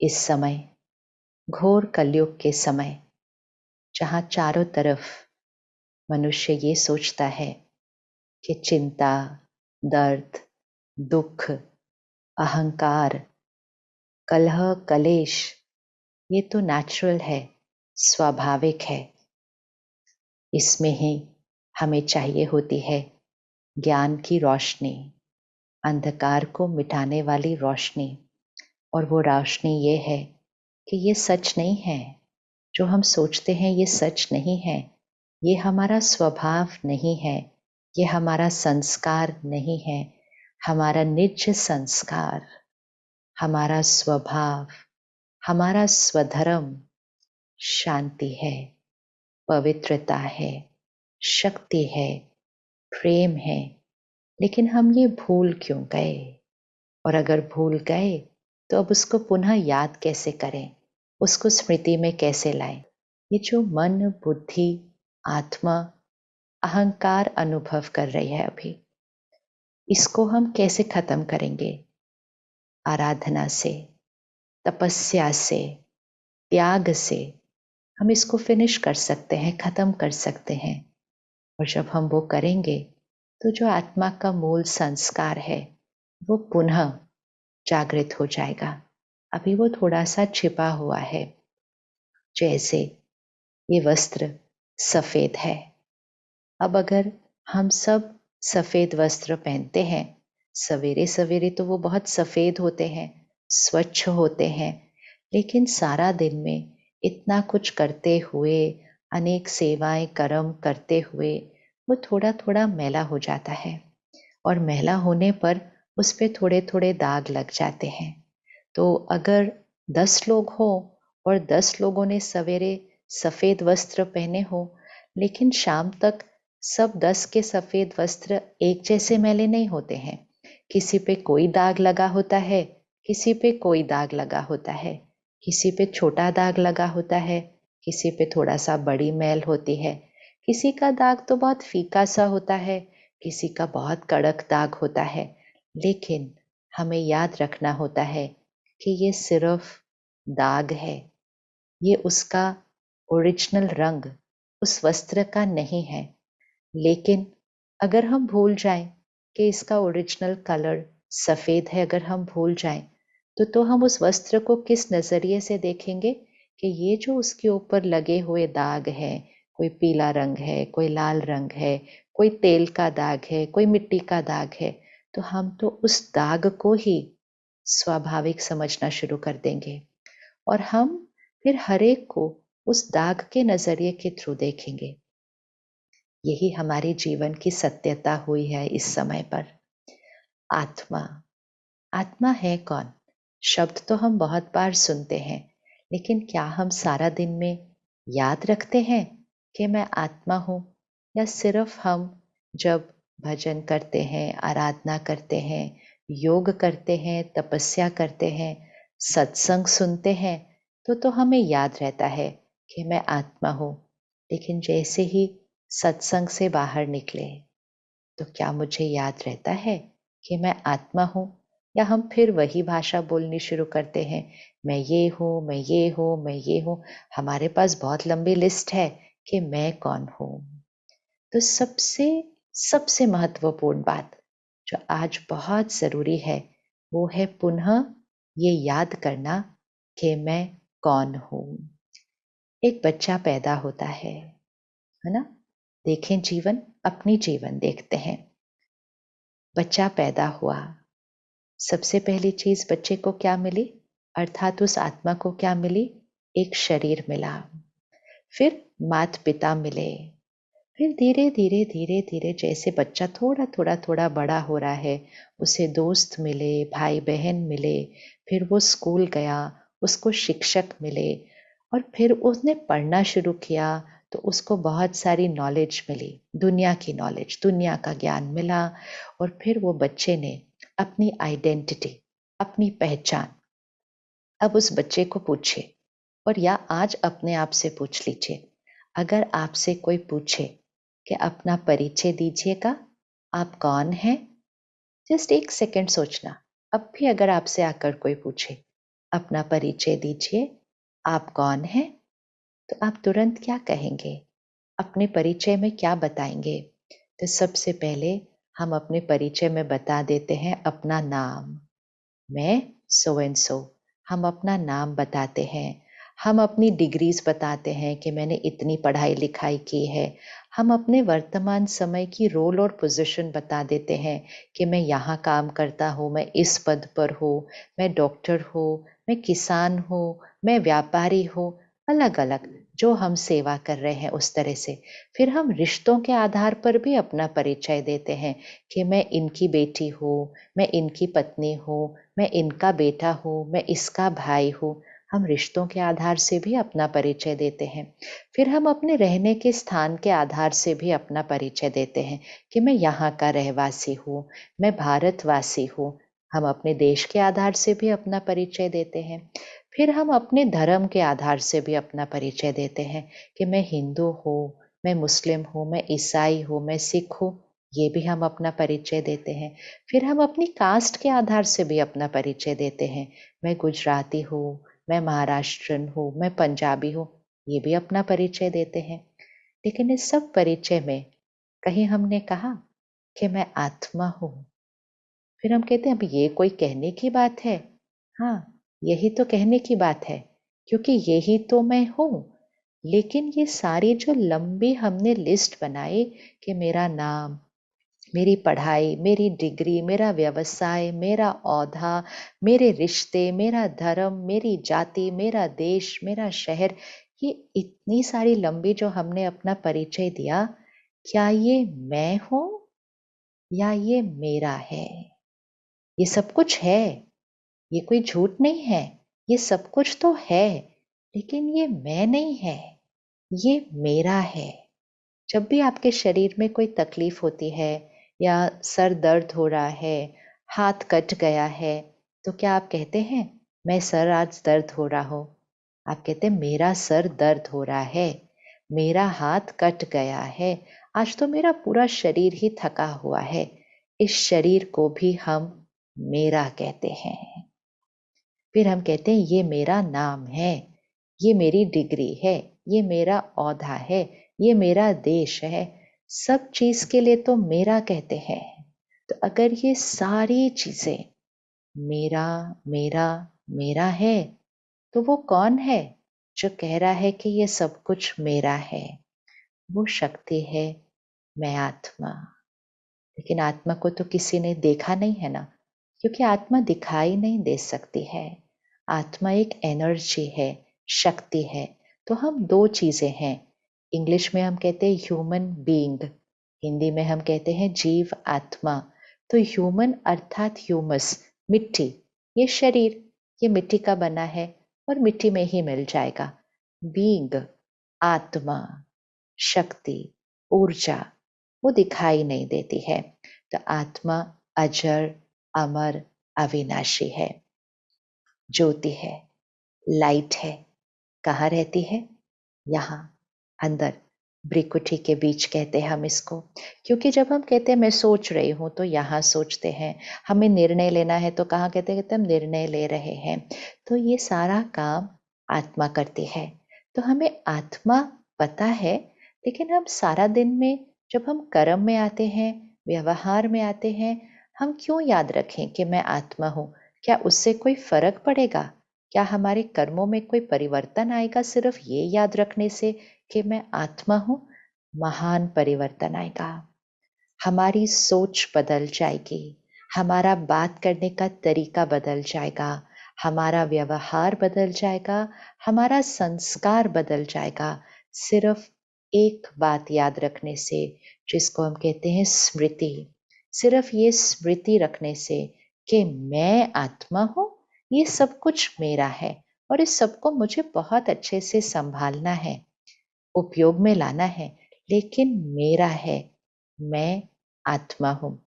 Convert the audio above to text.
इस समय घोर कलयुग के समय जहाँ चारों तरफ मनुष्य ये सोचता है कि चिंता, दर्द, दुख, अहंकार, कलह, कलेश ये तो नेचुरल है, स्वाभाविक है। इसमें ही हमें चाहिए होती है ज्ञान की रोशनी, अंधकार को मिटाने वाली रोशनी। और वो रोशनी ये है कि ये सच नहीं है, जो हम सोचते हैं ये सच नहीं है, ये हमारा स्वभाव नहीं है, ये हमारा संस्कार नहीं है। हमारा निज संस्कार, हमारा स्वभाव, हमारा स्वधर्म शांति है, पवित्रता है, शक्ति है, प्रेम है। लेकिन हम ये भूल क्यों गए? और अगर भूल गए तो अब उसको पुनः याद कैसे करें, उसको स्मृति में कैसे लाएं? ये जो मन, बुद्धि, आत्मा, अहंकार अनुभव कर रही है अभी, इसको हम कैसे खत्म करेंगे? आराधना से, तपस्या से, त्याग से हम इसको फिनिश कर सकते हैं, खत्म कर सकते हैं। और जब हम वो करेंगे तो जो आत्मा का मूल संस्कार है वो पुनः जागृत हो जाएगा। अभी वो थोड़ा सा छिपा हुआ है। जैसे ये वस्त्र सफेद है, अब अगर हम सब सफेद वस्त्र पहनते हैं, सवेरे सवेरे तो वो बहुत सफेद होते हैं, स्वच्छ होते हैं, लेकिन सारा दिन में इतना कुछ करते हुए, अनेक सेवाएं कर्म करते हुए वो थोड़ा थोड़ा मैला हो जाता है। और मैला होने पर उस पे थोड़े थोड़े दाग लग जाते हैं। तो अगर 10 लोग हों और 10 लोगों ने सवेरे सफेद वस्त्र पहने हो, लेकिन शाम तक सब 10 के सफेद वस्त्र एक जैसे मैले नहीं होते हैं। किसी पे कोई दाग लगा होता है, किसी पे कोई दाग लगा होता है, किसी पे छोटा दाग लगा होता है, किसी पे थोड़ा सा बड़ी मैल होती है, किसी का दाग तो बहुत फीका सा होता है, किसी का बहुत कड़क दाग होता है। लेकिन हमें याद रखना होता है कि ये सिर्फ दाग है, ये उसका ओरिजिनल रंग उस वस्त्र का नहीं है। लेकिन अगर हम भूल जाएं कि इसका ओरिजिनल कलर सफ़ेद है, अगर हम भूल जाएं तो हम उस वस्त्र को किस नज़रिए से देखेंगे कि ये जो उसके ऊपर लगे हुए दाग हैं, कोई पीला रंग है, कोई लाल रंग है, कोई तेल का दाग है, कोई मिट्टी का दाग है, तो हम तो उस दाग को ही स्वाभाविक समझना शुरू कर देंगे। और हम फिर हर एक को उस दाग के नज़रिए के थ्रू देखेंगे। यही हमारे जीवन की सत्यता हुई है इस समय पर। आत्मा, आत्मा है कौन? शब्द तो हम बहुत बार सुनते हैं, लेकिन क्या हम सारा दिन में याद रखते हैं कि मैं आत्मा हूँ? या सिर्फ हम जब भजन करते हैं, आराधना करते हैं, योग करते हैं, तपस्या करते हैं, सत्संग सुनते हैं, तो हमें याद रहता है कि मैं आत्मा हूँ। लेकिन जैसे ही सत्संग से बाहर निकले तो क्या मुझे याद रहता है कि मैं आत्मा हूँ? या हम फिर वही भाषा बोलनी शुरू करते हैं, मैं ये हूँ, मैं ये हूँ, मैं ये हूँ। हमारे पास बहुत लंबी लिस्ट है कि मैं कौन हूँ। तो सबसे सबसे महत्वपूर्ण बात जो आज बहुत ज़रूरी है वो है पुनः ये याद करना कि मैं कौन हूँ। एक बच्चा पैदा होता है ना? देखें जीवन, अपनी जीवन देखते हैं। बच्चा पैदा हुआ, सबसे पहली चीज बच्चे को क्या मिली? अर्थात उस आत्मा को क्या मिली? एक शरीर मिला। फिर माता पिता मिले। फिर धीरे धीरे धीरे धीरे जैसे बच्चा थोड़ा थोड़ा थोड़ा बड़ा हो रहा है, उसे दोस्त मिले, भाई बहन मिले, फिर वो स्कूल गया, उसको शिक्षक मिले, और फिर उसने पढ़ना शुरू किया तो उसको बहुत सारी नॉलेज मिली, दुनिया की नॉलेज, दुनिया का ज्ञान मिला। और फिर वो बच्चे ने अपनी आइडेंटिटी, अपनी पहचान, अब उस बच्चे को पूछे, और या आज अपने आप से पूछ लीजिए, अगर आपसे कोई पूछे कि अपना परिचय दीजिएगा, आप कौन हैं? जस्ट एक सेकंड सोचना। अब भी अगर आपसे आकर कोई पूछे, अपना परिचय दीजिए, आप कौन हैं? तो आप तुरंत क्या कहेंगे? अपने परिचय में क्या बताएँगे? तो सबसे पहले हम अपने परिचय में बता देते हैं अपना नाम। मैं सो एंड सो। हम अपना नाम बताते हैं। हम अपनी डिग्रीज़ बताते हैं कि मैंने इतनी पढ़ाई-लिखाई की है। हम अपने वर्तमान समय की रोल और पोज़ीशन बता देते हैं कि मैं यहाँ काम करता हूँ, मैं इस पद पर हूँ, मैं डॉक्टर हूँ, मैं किसान हूँ, मैं व्यापारी हूँ, अलग-अलग जो हम सेवा कर रहे हैं उस तरह से। फिर हम रिश्तों के आधार पर भी अपना परिचय देते हैं कि मैं इनकी बेटी हूँ, मैं इनकी पत्नी हूँ, मैं इनका बेटा हूँ, मैं इसका भाई हूँ। हम रिश्तों के आधार से भी अपना परिचय देते हैं। फिर हम अपने रहने के स्थान के आधार से भी अपना परिचय देते हैं कि मैं यहाँ का रहवासी हूँ, मैं भारतवासी हूँ। हम अपने देश के आधार से भी अपना परिचय देते हैं। फिर हम अपने धर्म के आधार से भी अपना परिचय देते हैं कि मैं हिंदू हूँ, मैं मुस्लिम हूँ, मैं ईसाई हूँ, मैं सिख हूँ। ये भी हम अपना परिचय देते हैं। फिर हम अपनी कास्ट के आधार से भी अपना परिचय देते हैं। मैं गुजराती हूँ, मैं महाराष्ट्रन हूँ, मैं पंजाबी हूँ, ये भी अपना परिचय देते हैं। लेकिन इस सब परिचय में कहीं हमने कहा कि मैं आत्मा हूँ। फिर हम कहते हैं अब ये कोई कहने की बात है? हाँ, यही तो कहने की बात है, क्योंकि यही तो मैं हूँ। लेकिन ये सारी जो लंबी हमने लिस्ट बनाई कि मेरा नाम, मेरी पढ़ाई, मेरी डिग्री, मेरा व्यवसाय, मेरा ओहदा, मेरे रिश्ते, मेरा धर्म, मेरी जाति, मेरा देश, मेरा शहर, ये इतनी सारी लंबी जो हमने अपना परिचय दिया, क्या ये मैं हूँ या ये मेरा है? ये सब कुछ है, ये कोई झूठ नहीं है, ये सब कुछ तो है, लेकिन ये मैं नहीं है, ये मेरा है। जब भी आपके शरीर में कोई तकलीफ होती है या सर दर्द हो रहा है, हाथ कट गया है, तो क्या आप कहते हैं, मैं सर आज दर्द हो रहा हो? आप कहते हैं मेरा सर दर्द हो रहा है, मेरा हाथ कट गया है, आज तो मेरा पूरा शरीर ही थका हुआ है। इस शरीर को भी हम मेरा कहते हैं। फिर हम कहते हैं ये मेरा नाम है, ये मेरी डिग्री है, ये मेरा ओहदा है, ये मेरा देश है। सब चीज़ के लिए तो मेरा कहते हैं। तो अगर ये सारी चीज़ें मेरा, मेरा, मेरा है, तो वो कौन है जो कह रहा है कि ये सब कुछ मेरा है? वो शक्ति है, मैं आत्मा। लेकिन आत्मा को तो किसी ने देखा नहीं है ना, क्योंकि आत्मा दिखाई नहीं दे सकती है। आत्मा एक एनर्जी है, शक्ति है। तो हम दो चीजें हैं। इंग्लिश में हम कहते हैं ह्यूमन बीइंग, हिंदी में हम कहते हैं जीव आत्मा। तो ह्यूमन अर्थात ह्यूमस, मिट्टी, ये शरीर, ये मिट्टी का बना है और मिट्टी में ही मिल जाएगा। बीइंग, आत्मा, शक्ति, ऊर्जा, वो दिखाई नहीं देती है। तो आत्मा अजर, अमर, अविनाशी है, ज्योति है, लाइट है। कहाँ रहती है? यहाँ, अंदर, भ्रिकुटी के बीच कहते हैं हम इसको। क्योंकि जब हम कहते हैं मैं सोच रही हूँ, तो यहाँ सोचते हैं। हमें निर्णय लेना है तो कहाँ कहते हैं, कहते हम निर्णय ले रहे हैं। तो ये सारा काम आत्मा करती है। तो हमें आत्मा पता है, लेकिन हम सारा दिन में जब हम कर्म में आते हैं, व्यवहार में आते हैं, हम क्यों याद रखें कि मैं आत्मा हूँ? क्या उससे कोई फर्क पड़ेगा? क्या हमारे कर्मों में कोई परिवर्तन आएगा सिर्फ ये याद रखने से कि मैं आत्मा हूँ? महान परिवर्तन आएगा। हमारी सोच बदल जाएगी, हमारा बात करने का तरीका बदल जाएगा, हमारा व्यवहार बदल जाएगा, हमारा संस्कार बदल जाएगा, सिर्फ एक बात याद रखने से, जिसको हम कहते हैं स्मृति। सिर्फ ये स्मृति रखने से कि मैं आत्मा हूँ, ये सब कुछ मेरा है और इस सबको मुझे बहुत अच्छे से संभालना है, उपयोग में लाना है, लेकिन मेरा है, मैं आत्मा हूँ।